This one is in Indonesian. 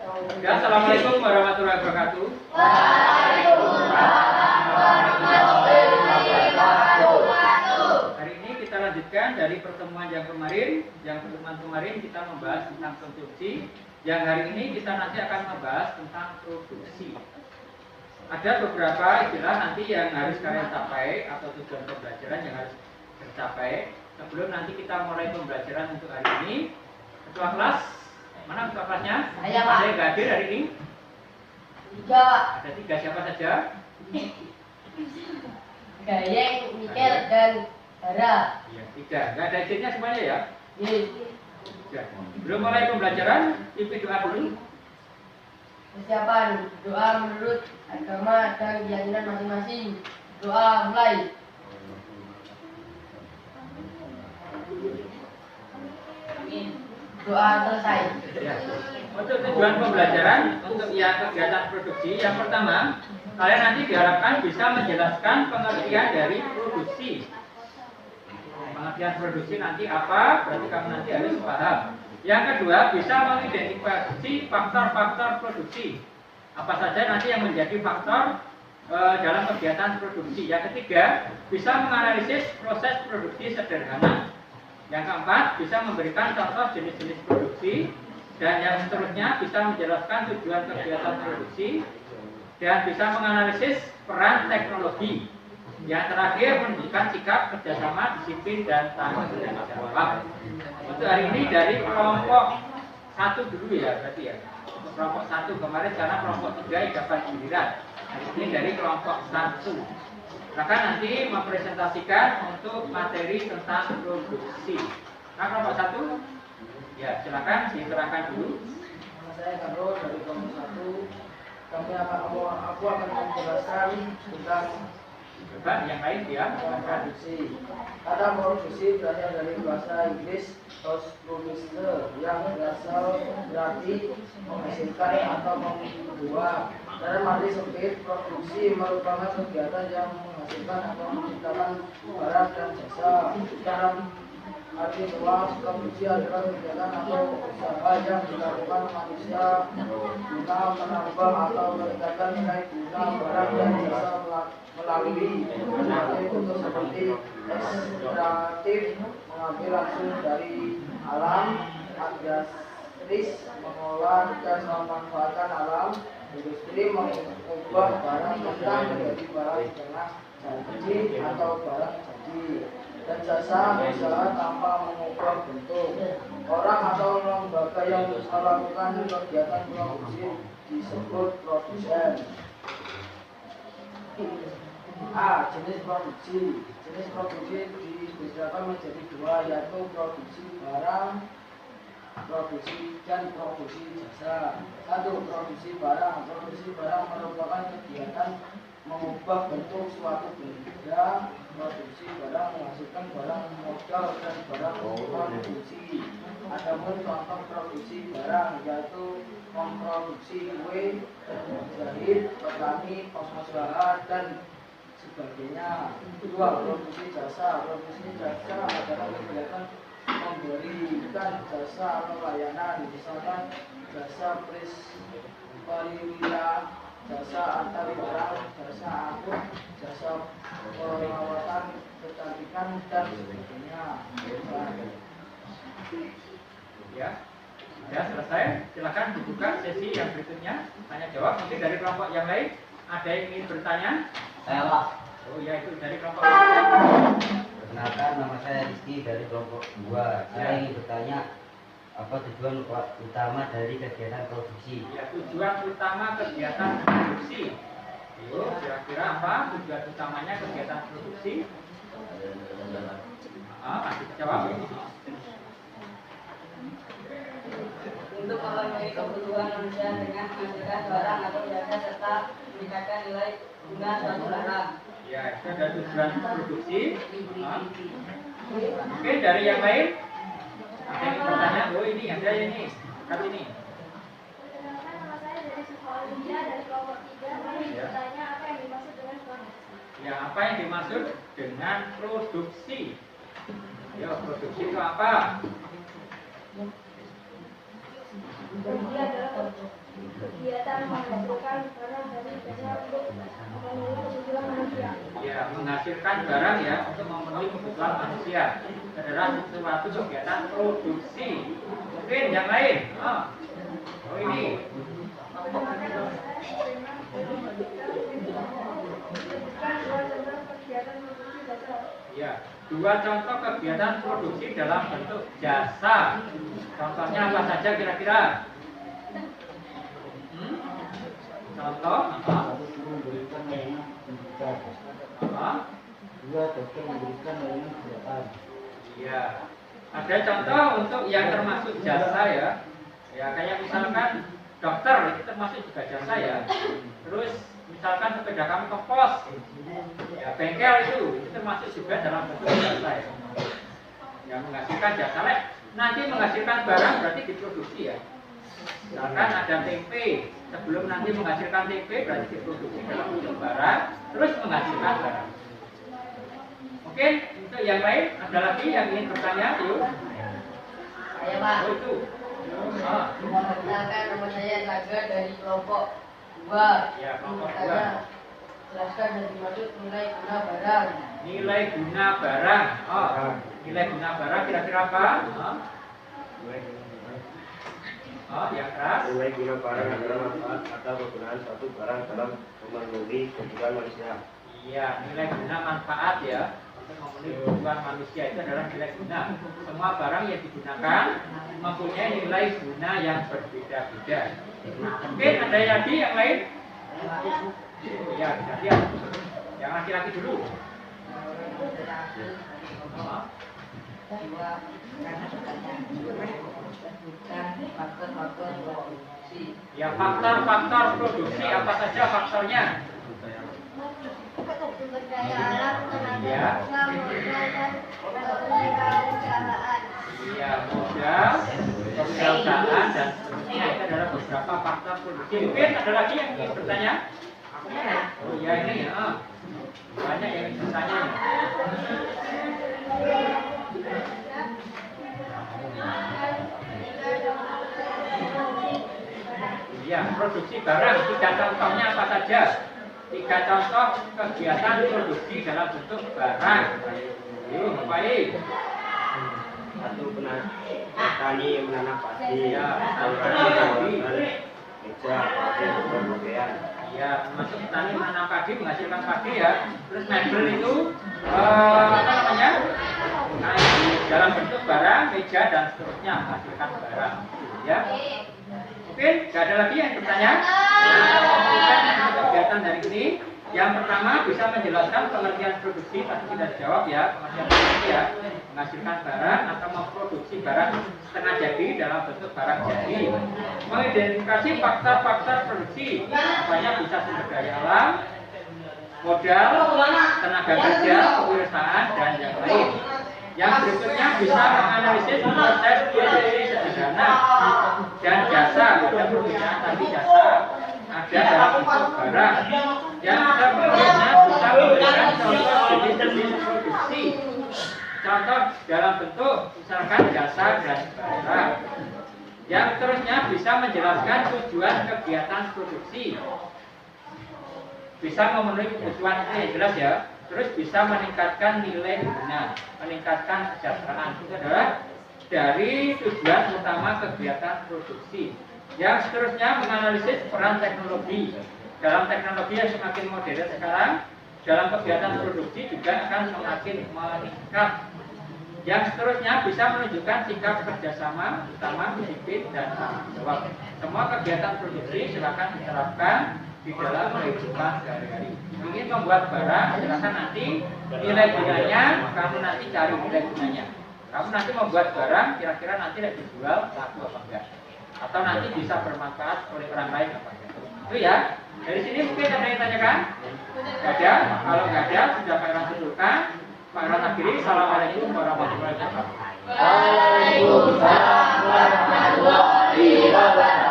Ya, assalamualaikum warahmatullahi wabarakatuh. Waalaikumsalam warahmatullahi wabarakatuh. Hari ini kita lanjutkan dari pertemuan yang kemarin. Yang pertemuan kemarin kita membahas tentang konstruksi. Yang hari ini kita nanti akan membahas tentang produksi. Ada beberapa istilah nanti yang harus kalian capai atau tujuan pembelajaran yang harus tercapai sebelum nanti kita mulai pembelajaran untuk hari ini. Ketua kelas, mana ketua kelasnya? Saya, Pak. Ada yang hadir hari ini? 3. Ada 3, siapa saja? Gayeng, Mikel, dan Bara. Iya, 3. Nggak ada izinnya semuanya ya? Yes. Ya. Belum mulai pembelajaran, pimpin doa dulu. Persiapan doa menurut agama dan keyakinan masing-masing. Doa mulai. Doa selesai. Ya. Untuk tujuan pembelajaran, untuk yang kegiatan produksi, yang pertama, kalian nanti diharapkan bisa menjelaskan pengertian dari produksi. Pengertian produksi nanti apa? Berarti kamu nanti harus paham. Yang kedua, bisa mengidentifikasi faktor-faktor produksi. Apa saja nanti yang menjadi faktor dalam kegiatan produksi. Yang ketiga, bisa menganalisis proses produksi sederhana. Yang keempat, bisa memberikan contoh jenis-jenis produksi. Dan yang seterusnya, bisa menjelaskan tujuan kegiatan produksi. Dan bisa menganalisis peran teknologi. Yang terakhir, menunjukkan sikap kerjasama, disiplin, dan tanggung jawab. Untuk hari ini dari kelompok 1 dulu ya, berarti ya. Untuk kelompok 1 kemarin karena kelompok 3 dapat giliran. Hari ini dari kelompok 1. Silakan nanti mempresentasikan untuk materi tentang produksi. Nah, kelompok 1, ya silakan diserahkan dulu. Nama saya Karlo dari kelompok 1. Aku akan menjelaskan tentang Coba yang lain ya. produksi. Kata produksi berasal dari bahasa Inggris producer yang berarti menghasilkan atau membuat. Dalam arti sempit, produksi merupakan kegiatan yang menghasilkan atau menciptakan barang dan jasa. Dalam arti luas, produksi adalah kegiatan atau usaha yang dilakukan manusia guna menambah atau meningkatkan nilai guna barang dan jasa melalui berbagai bentuk seperti ekstraktif, mengambil langsung dari alam, agresif, mengolah dan memanfaatkan alam, industri, mengubah barang mentah menjadi barang setengah jadi atau barang jadi, dan jasa usaha tanpa mengubah bentuk. Orang atau lembaga yang melakukan kegiatan produksi disebut produsen. A. Jenis produksi. Jenis produksi dibedakan menjadi 2, yaitu produksi barang, produksi dan produksi jasa. 1. Produksi barang. Produksi barang merupakan kegiatan mengubah bentuk suatu benda. Produksi barang menghasilkan barang modal dan barang produksi. Adapun contoh produksi barang yaitu memproduksi kue, jahit, petani, pengusaha dan sebagainya. 2. Produksi jasa. Produksi jasa adalah kegiatan memberikan jasa atau layanan, misalkan jasa perwira, jasa antar barang, jasa angkut, jasa perawatan kecantikan dan sebagainya. Ya. Ya, selesai. Silakan dibuka sesi yang berikutnya. Tanya jawab. Mungkin dari kelompok yang lain ada yang ingin bertanya? Saya Pak. Oh ya, itu dari kelompok yang Perkenalkan, nama saya Rizky dari kelompok 2. Saya ingin bertanya apa tujuan utama dari kegiatan produksi? ya, tujuan utama kegiatan produksi. Yuk, kira-kira apa tujuan utamanya kegiatan produksi? Masih jawab. Untuk memenuhi kebutuhan manusia dengan menghasilkan barang atau jasa serta meningkatkan nilai guna suatu barang. Ya, itu ada tujuan produksi. Oke, dari yang lain ada yang bertanya? Oh, ini ada ini. Kat ini. Perkenalkan, nama saya dari sekolah India dari kelompok 3. Kami bertanya apa yang dimaksud dengan produksi. Ya, apa yang dimaksud dengan produksi? Ya, produksi itu apa? Ini adalah kegiatan menghasilkan barang dari jasa untuk memenuhi kebutuhan manusia. Ya, menghasilkan barang ya untuk memenuhi kebutuhan manusia adalah suatu kegiatan produksi. Mungkin yang lain. Oh ini. Ya, dua contoh kegiatan produksi dalam bentuk jasa. Contohnya apa saja kira-kira? Contoh apa? Apa? Dua dokter memberikan layanan kesehatan. Iya. Ada contoh untuk yang termasuk jasa ya. Ya kayak misalkan dokter itu termasuk juga jasa ya. Terus misalkan sepeda kamu ke pos, ya bengkel itu termasuk juga dalam bentuk jasa ya. Yang menghasilkan jasa nanti menghasilkan barang berarti diproduksi ya. Misalkan ada tempe, sebelum nanti menghasilkan tempe berarti diproduksi dalam bentuk barang, terus menghasilkan barang. Oke, untuk yang lain ada lagi yang ingin bertanya, yuk. Saya Pak. Oh itu. Perkenalkan nama saya Saga dari kelompok 2. Ya, kelompok Saya jelaskan dan dimaksud nilai guna barang. Nilai guna barang. Nilai guna barang kira-kira apa? Yang keras. Nilai guna barang adalah manfaat atau kegunaan suatu barang dalam memenuhi kebutuhan manusia. Iya, nilai guna manfaat ya. Untuk memenuhi kebutuhan manusia itu adalah nilai guna. Semua barang yang digunakan mempunyai nilai guna yang berbeda-beda. Mungkin ada lagi yang lain? Ya, lihat. Yang laki-laki dulu. Ya, faktor-faktor produksi apa saja faktornya? Sumber daya alam, tenaga Ya. kerja, modal, dan kewirausahaan. Iya, modal, perusahaan dan seterusnya itu adalah beberapa faktor produksi. Mungkin ada lagi yang ingin bertanya? Oh ya ini ya, banyak yang ingin bertanya. Ya, produksi barang. 3 contohnya apa saja? 3 contoh kegiatan produksi dalam bentuk barang. Yuk, baik. Satu petani menanam padi, Ya, saluran padi. meja, pakaian. Ya, termasuk petani menanam padi menghasilkan padi ya. Terus mebel itu apa namanya? Nah, itu dalam bentuk barang, meja dan seterusnya menghasilkan barang. Ya. Mungkin nggak ada lagi yang bertanya? Nah, kegiatan dari ini. Yang pertama bisa menjelaskan pengertian produksi, tadi kita jawab ya, pengertian produksi ya, menghasilkan barang atau memproduksi barang setengah jadi dalam bentuk barang jadi. Mengidentifikasi faktor-faktor produksi, banyak bisa sumber daya alam, modal, tenaga kerja, kewirausahaan dan yang lain. Yang berikutnya bisa menganalisis proses produksi sederhana dan jasa, ada perbedaan tadi jasa ada dalam bentuk barang. Yang berikutnya bisa memberikan contoh jenis produksi. Contoh dalam bentuk misalkan jasa dan barang. Yang terusnya bisa menjelaskan tujuan kegiatan produksi. Bisa memenuhi kebutuhan ini jelas ya. Terus bisa meningkatkan nilai guna, meningkatkan kesejahteraan. Itu adalah dari tujuan utama kegiatan produksi. Yang seterusnya menganalisis peran teknologi. Dalam teknologi yang semakin modern sekarang, dalam kegiatan produksi juga akan semakin meningkat. Yang seterusnya bisa menunjukkan sikap kerjasama, utama, disiplin, dan tanggung jawab. Semua kegiatan produksi silakan diterapkan di dalam kehidupan sehari-hari. Ingin membuat barang, silakan nanti nilai gunanya, kamu nanti cari nilai gunanya. Kamu nanti membuat barang, kira-kira nanti dijual laku apa enggak? Atau nanti bisa bermanfaat oleh orang lain apa enggak? Itu ya. Dari sini mungkin ada yang tanyakan? Gak ada? Kalau nggak ada, sudah Pak Iran tentukan. Pak Iran akhiri. Assalamualaikum warahmatullahi wabarakatuh. Waalaikumsalam warahmatullahi wabarakatuh.